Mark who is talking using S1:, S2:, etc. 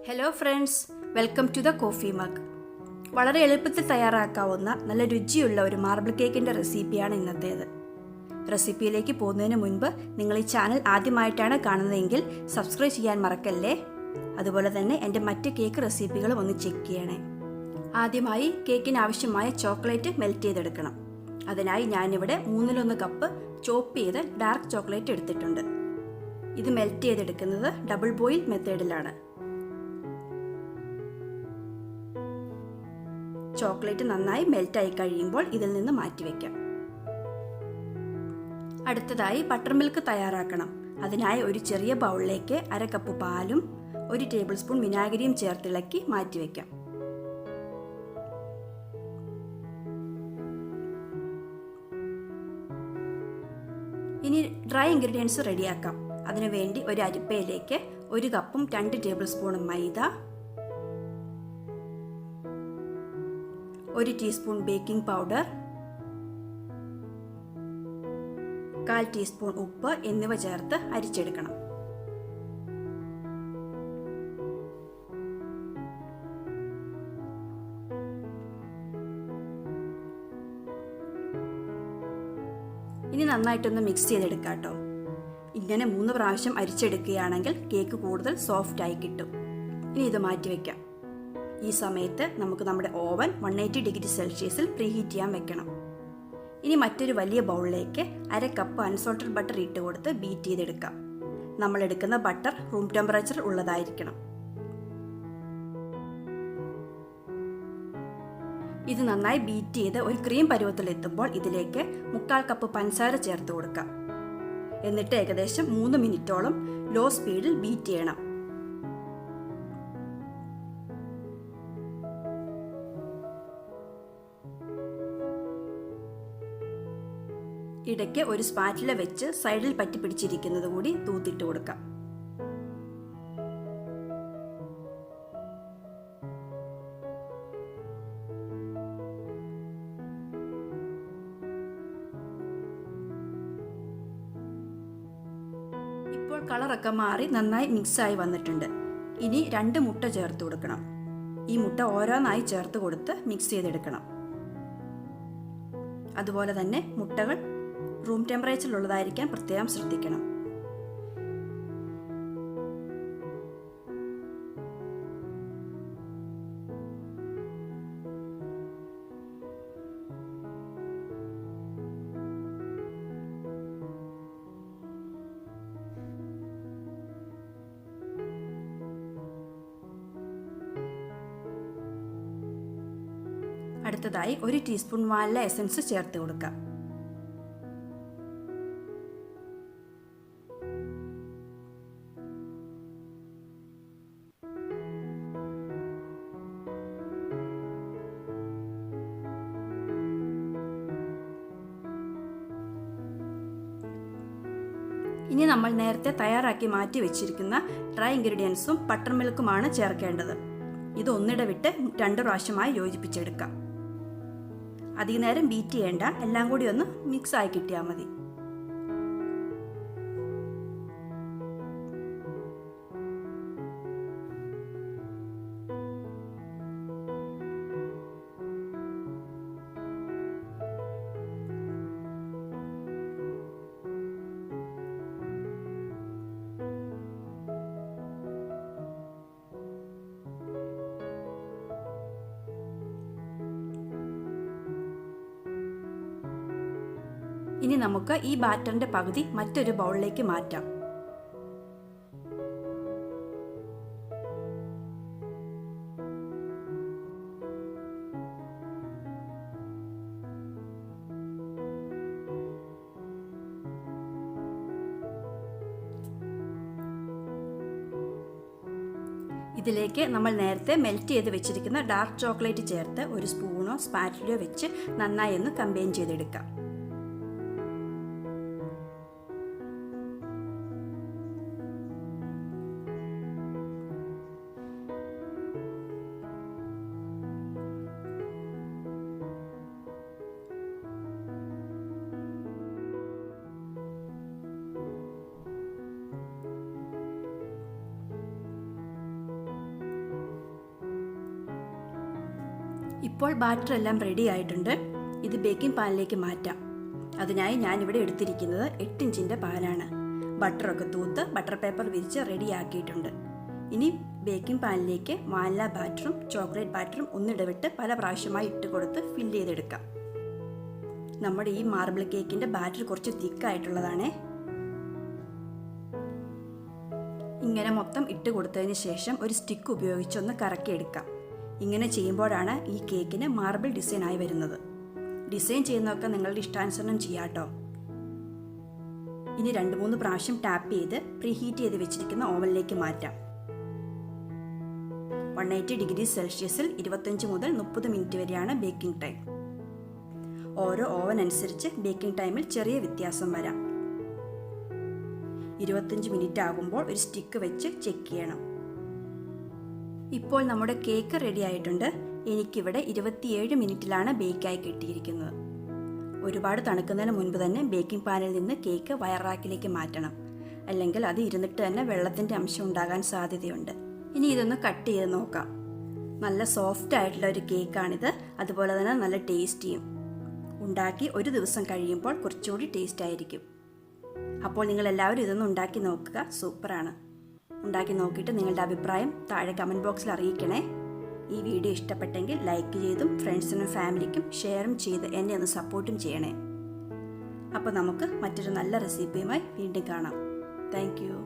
S1: Hello friends, welcome to the coffee mug. വളരെ എളുപ്പത്തിൽ തയ്യാറാക്കാവുന്ന നല്ല രുചിയുള്ള ഒരു മാർബിൾ കേക്കിൻ്റെ റെസിപ്പിയാണ് ഇന്നത്തേത്. റെസിപ്പിയിലേക്ക് പോകുന്നതിന് മുൻപ് നിങ്ങൾ ഈ ചാനൽ ആദ്യമായിട്ടാണ് കാണുന്നതെങ്കിൽ സബ്സ്ക്രൈബ് ചെയ്യാൻ മറക്കല്ലേ. അതുപോലെ തന്നെ എൻ്റെ മറ്റ് കേക്ക് റെസിപ്പികളും ഒന്ന് ചെക്ക് ചെയ്യണേ. ആദ്യമായി കേക്കിന് ആവശ്യമായ ചോക്ലേറ്റ് മെൽറ്റ് ചെയ്തെടുക്കണം. അതിനായി ഞാനിവിടെ 1/3 കപ്പ് ചോപ്പ് ചെയ്ത് ഡാർക്ക് ചോക്ലേറ്റ് എടുത്തിട്ടുണ്ട്. ഇത് മെൽറ്റ് ചെയ്തെടുക്കുന്നത് ഡബിൾ ബോയിൽ മെത്തേഡിലാണ്. ചോക്ലേറ്റ് നന്നായി മെൽറ്റായി കഴിയുമ്പോൾ ഇതിൽ നിന്ന് മാറ്റിവെക്കാം. അടുത്തതായി ബട്ടർ മിൽക്ക് തയ്യാറാക്കണം. അതിനായി ഒരു ചെറിയ ബൗളിലേക്ക് 1/2 കപ്പ് പാലും 1 ടേബിൾ സ്പൂൺ വിനാഗിരിയും ചേർത്തിളക്കി മാറ്റിവെക്കാം. ഇനി ഡ്രൈ ഇൻഗ്രീഡിയൻസ് റെഡിയാക്കാം. അതിനുവേണ്ടി ഒരു അരിപ്പയിലേക്ക് 1 കപ്പും 2 ടേബിൾ സ്പൂണും മൈദ, 1 ടീസ്പൂൺ ബേക്കിംഗ് പൗഡർ, 1/4 ടീസ്പൂൺ ഉപ്പ് എന്നിവ ചേർത്ത് അരിച്ചെടുക്കണം. ഇനി നന്നായിട്ടൊന്ന് മിക്സ് ചെയ്തെടുക്കാം കേട്ടോ. ഇങ്ങനെ 3 പ്രാവശ്യം അരിച്ചെടുക്കുകയാണെങ്കിൽ കേക്ക് കൂടുതൽ സോഫ്റ്റ് ആയി കിട്ടും. ഇനി ഇത് മാറ്റി വയ്ക്കാം. ഈ സമയത്ത് നമുക്ക് നമ്മുടെ ഓവൻ 180 ഡിഗ്രി സെൽഷ്യസിൽ പ്രീഹീറ്റ് ചെയ്യാൻ വെക്കണം. ഇനി മറ്റൊരു വലിയ ബൗളിലേക്ക് 1/2 കപ്പ് അൺസോൾട്ടഡ് ബട്ടർ ഇട്ട് കൊടുത്ത് ബീറ്റ് ചെയ്തെടുക്കാം. നമ്മൾ എടുക്കുന്ന ബട്ടർ റൂം ടെമ്പറേച്ചർ ഉള്ളതായിരിക്കണം. ഇത് നന്നായി ബീറ്റ് ചെയ്ത് ഒരു ക്രീം പരുവത്തിലെത്തുമ്പോൾ ഇതിലേക്ക് 1/4 കപ്പ് പഞ്ചസാര ചേർത്ത് കൊടുക്കാം. എന്നിട്ട് ഏകദേശം 3 മിനിറ്റോളം ലോ സ്പീഡിൽ ബീറ്റ് ചെയ്യണം. ഇടയ്ക്ക് ഒരു സ്പാറ്റില വെച്ച് സൈഡിൽ പറ്റി പിടിച്ചിരിക്കുന്നത് കൂടി തൂത്തിട്ട് കൊടുക്കാം. ഇപ്പോൾ കളറൊക്കെ മാറി നന്നായി മിക്സായി വന്നിട്ടുണ്ട്. ഇനി 2 മുട്ട ചേർത്ത് കൊടുക്കണം. ഈ മുട്ട ഓരോന്നായി ചേർത്ത് കൊടുത്ത് മിക്സ് ചെയ്തെടുക്കണം. അതുപോലെ തന്നെ മുട്ടകൾ റൂം ടെമ്പറേച്ചറിലുള്ളതായിരിക്കാൻ പ്രത്യേകം ശ്രദ്ധിക്കണം. അടുത്തതായി 1 ടീസ്പൂൺ വാനില എസൻസ് ചേർത്ത് കൊടുക്കാം. ഇനി നമ്മൾ നേരത്തെ തയ്യാറാക്കി മാറ്റി വെച്ചിരിക്കുന്ന ഡ്രൈ ഇൻഗ്രീഡിയൻസും ബട്ടർ മിൽക്കുമാണ് ചേർക്കേണ്ടത്. ഇത് ഒന്നിടവിട്ട് 2 പ്രാവശ്യമായി യോജിപ്പിച്ചെടുക്കാം. അധിക നേരം ബീറ്റ് ചെയ്യേണ്ട, എല്ലാം കൂടി ഒന്ന് മിക്സ് ആയി കിട്ടിയാൽ മതി. ഇനി നമുക്ക് ഈ ബാറ്ററിന്റെ പകുതി മറ്റൊരു ബൗളിലേക്ക് മാറ്റാം. ഇതിലേക്ക് നമ്മൾ നേരത്തെ മെൽറ്റ് ചെയ്ത് വെച്ചിരിക്കുന്ന ഡാർക്ക് ചോക്ലേറ്റ് ചേർത്ത് ഒരു സ്പൂണോ സ്പാറ്റിലോ വെച്ച് നന്നായി ഒന്ന് കമ്പൈൻ ചെയ്തെടുക്കാം. ഇപ്പോൾ ബാറ്റർ എല്ലാം റെഡി ആയിട്ടുണ്ട്. ഇത് ബേക്കിംഗ് പാനിലേക്ക് മാറ്റാം. അതിനായി ഞാനിവിടെ എടുത്തിരിക്കുന്നത് 8 ഇഞ്ചിൻ്റെ പാനാണ്. ബട്ടറൊക്കെ തൂത്ത് ബട്ടർ പേപ്പർ വിരിച്ച് റെഡിയാക്കിയിട്ടുണ്ട്. ഇനി ബേക്കിംഗ് പാനിലേക്ക് വാനില ബാറ്ററും ചോക്ലേറ്റ് ബാറ്ററും ഒന്നിടവിട്ട് പല പ്രാവശ്യമായി ഇട്ട് കൊടുത്ത് ഫില്ല് ചെയ്തെടുക്കാം. നമ്മുടെ ഈ മാർബിൾ കേക്കിൻ്റെ ബാറ്റർ കുറച്ച് തിക്കായിട്ടുള്ളതാണേ. ഇങ്ങനെ മൊത്തം ഇട്ട് കൊടുത്തതിന് ശേഷം ഒരു സ്റ്റിക്ക് ഉപയോഗിച്ച് ഒന്ന് കറക്കിയെടുക്കാം. ഇങ്ങനെ ചെയ്യുമ്പോഴാണ് ഈ കേക്കിന് മാർബിൾ ഡിസൈനായി വരുന്നത്. ഡിസൈൻ ചെയ്യുന്നതൊക്കെ നിങ്ങളുടെ ഇഷ്ടാനുസരണം ചെയ്യാട്ടോ. ഇനി 2-3 പ്രാവശ്യം ടാപ്പ് ചെയ്ത് പ്രീഹീറ്റ് ചെയ്ത് വെച്ചിരിക്കുന്ന ഓവനിലേക്ക് മാറ്റാം. 180 ഡിഗ്രി സെൽഷ്യസിൽ 25 മുതൽ 30 മിനിറ്റ് വരെയാണ് ബേക്കിംഗ് ടൈം. ഓരോ ഓവൻ അനുസരിച്ച് ബേക്കിംഗ് ടൈമിൽ ചെറിയ വ്യത്യാസം വരാം. 25 മിനിറ്റ് ആകുമ്പോൾ ഒരു സ്റ്റിക്ക് വെച്ച് ചെക്ക് ചെയ്യണം. ഇപ്പോൾ നമ്മുടെ കേക്ക് റെഡി ആയിട്ടുണ്ട്. എനിക്കിവിടെ 27 മിനിറ്റിലാണ് ബേക്കായി കിട്ടിയിരിക്കുന്നത്. ഒരുപാട് തണുക്കുന്നതിന് മുൻപ് തന്നെ ബേക്കിംഗ് പാനിൽ നിന്ന് കേക്ക് വയറാക്കിലേക്ക് മാറ്റണം. അല്ലെങ്കിൽ അത് ഇരുന്നിട്ട് തന്നെ വെള്ളത്തിൻ്റെ അംശം ഉണ്ടാകാൻ സാധ്യതയുണ്ട്. ഇനി ഇതൊന്ന് കട്ട് ചെയ്ത് നോക്കാം. നല്ല സോഫ്റ്റ് ആയിട്ടുള്ള ഒരു കേക്കാണിത്. അതുപോലെ തന്നെ നല്ല ടേസ്റ്റിയും. ഉണ്ടാക്കി ഒരു ദിവസം കഴിയുമ്പോൾ കുറച്ചുകൂടി ടേസ്റ്റ് ആയിരിക്കും. അപ്പോൾ നിങ്ങൾ എല്ലാവരും ഇതൊന്ന് ഉണ്ടാക്കി നോക്കുക. സൂപ്പറാണ്. ഉണ്ടാക്കി നോക്കിയിട്ട് നിങ്ങളുടെ അഭിപ്രായം താഴെ കമൻറ്റ് ബോക്സിൽ അറിയിക്കണേ. ഈ വീഡിയോ ഇഷ്ടപ്പെട്ടെങ്കിൽ ലൈക്ക് ചെയ്തും ഫ്രണ്ട്സിനും ഫാമിലിക്കും ഷെയറും ചെയ്ത് എന്നെ ഒന്ന് സപ്പോർട്ടും ചെയ്യണേ. അപ്പോൾ നമുക്ക് മറ്റൊരു നല്ല റെസിപ്പിയുമായി വീണ്ടും കാണാം. Thank you.